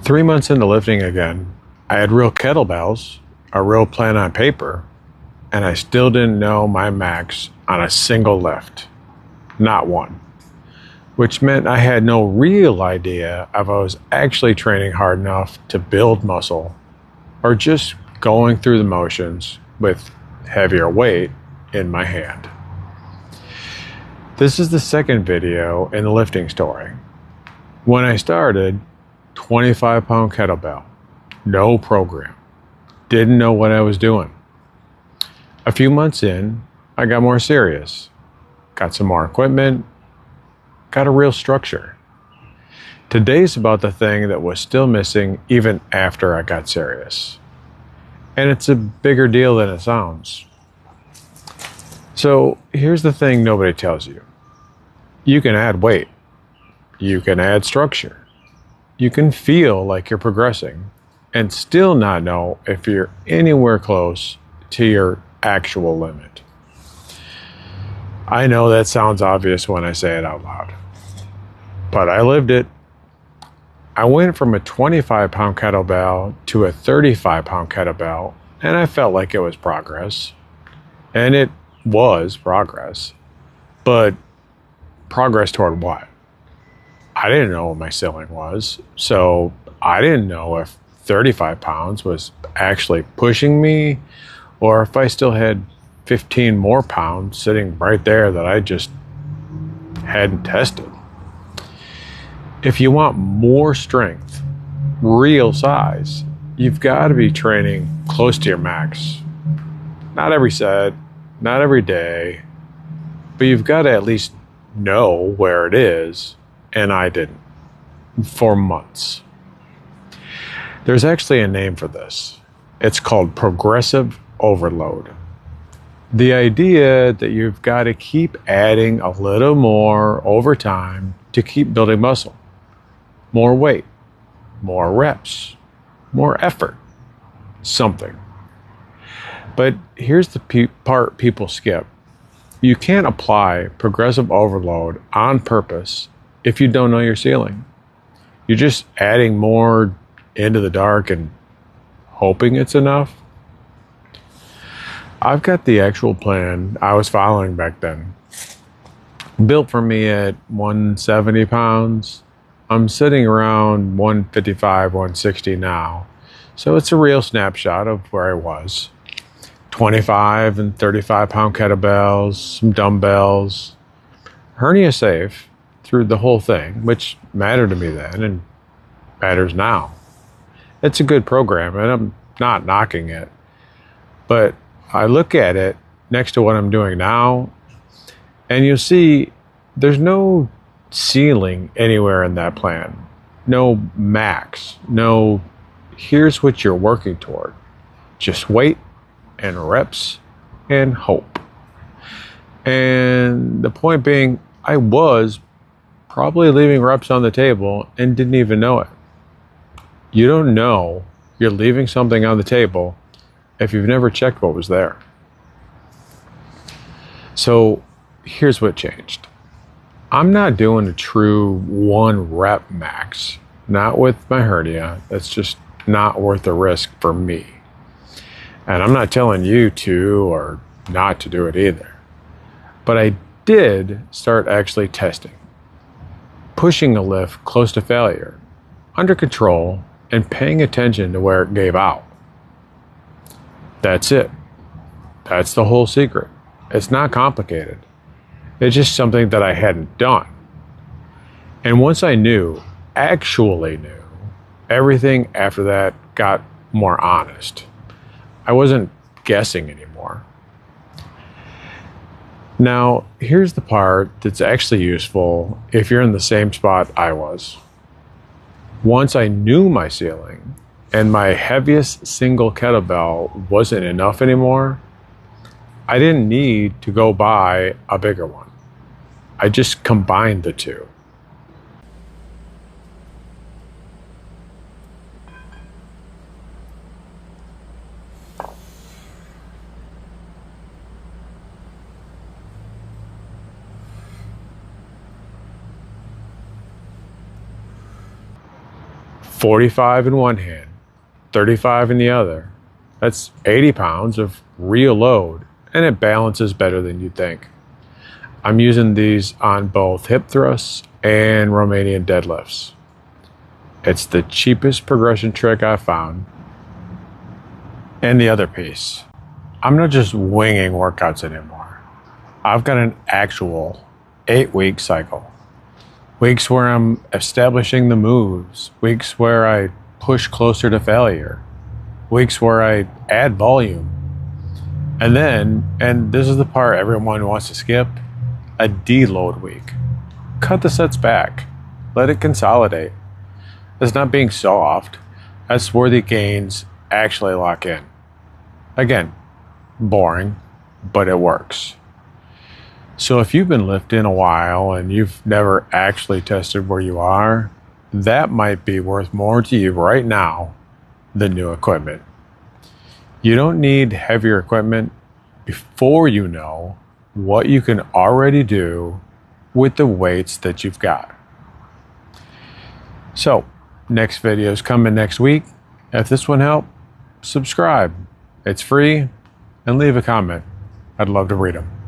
3 months into lifting again, I had real kettlebells, a real plan on paper, and I still didn't know my max on a single lift. Not one. Which meant I had no real idea if I was actually training hard enough to build muscle or just going through the motions with heavier weight in my hand. This is the second video in the lifting story. When I started, 25-pound kettlebell, no program, didn't know what I was doing. A few months in, I got more serious, got some more equipment, got a real structure. Today's about the thing that was still missing even after I got serious. And it's a bigger deal than it sounds. So here's the thing nobody tells you. You can add weight. You can add structure. You can feel like you're progressing and still not know if you're anywhere close to your actual limit. I know that sounds obvious when I say it out loud, but I lived it. I went from a 25-pound kettlebell to a 35-pound kettlebell, and I felt like it was progress. And it was progress. But progress toward what? I didn't know what my ceiling was, so I didn't know if 35 pounds was actually pushing me or if I still had 15 more pounds sitting right there that I just hadn't tested. If you want more strength, real size, you've got to be training close to your max. Not every set, not every day, but you've got to at least know where it is, and I didn't, for months. There's actually a name for this. It's called progressive overload. The idea that you've got to keep adding a little more over time to keep building muscle. More weight, more reps, more effort, something. But here's the part people skip. You can't apply progressive overload on purpose if you don't know your ceiling. You're just adding more into the dark and hoping it's enough. I've got the actual plan I was following back then. Built for me at 170 pounds. I'm sitting around 155, 160 now. So it's a real snapshot of where I was. 25 and 35-pound kettlebells, some dumbbells. Hernia safe through the whole thing, which mattered to me then and matters now. It's a good program, and I'm not knocking it. But I look at it next to what I'm doing now, and you'll see there's no ceiling anywhere in that plan. No max. No, here's what you're working toward. Just weight and reps and hope. And the point being, I was probably leaving reps on the table and didn't even know it. You don't know you're leaving something on the table if you've never checked what was there. So here's what changed. I'm not doing a true 1 rep max. Not with my hernia. That's just not worth the risk for me. And I'm not telling you to or not to do it either. But I did start actually testing. Pushing a lift close to failure, under control, and paying attention to where it gave out. That's it. That's the whole secret. It's not complicated. It's just something that I hadn't done. And once I actually knew, everything after that got more honest. I wasn't guessing anymore. Now, here's the part that's actually useful if you're in the same spot I was. Once I knew my ceiling and my heaviest single kettlebell wasn't enough anymore, I didn't need to go buy a bigger one. I just combined the two. 45 in one hand, 35 in the other. That's 80 pounds of real load, and it balances better than you'd think. I'm using these on both hip thrusts and Romanian deadlifts. It's the cheapest progression trick I've found. And the other piece, I'm not just winging workouts anymore. I've got an actual 8-week cycle. Weeks where I'm establishing the moves, weeks where I push closer to failure, weeks where I add volume. And then, and this is the part everyone wants to skip, a deload week. Cut the sets back. Let it consolidate. It's not being soft. That's where the gains actually lock in. Again, boring, but it works. So if you've been lifting a while and you've never actually tested where you are, that might be worth more to you right now than new equipment. You don't need heavier equipment before you know what you can already do with the weights that you've got. So, next video is coming next week. If this one helped, subscribe. It's free, and leave a comment. I'd love to read them.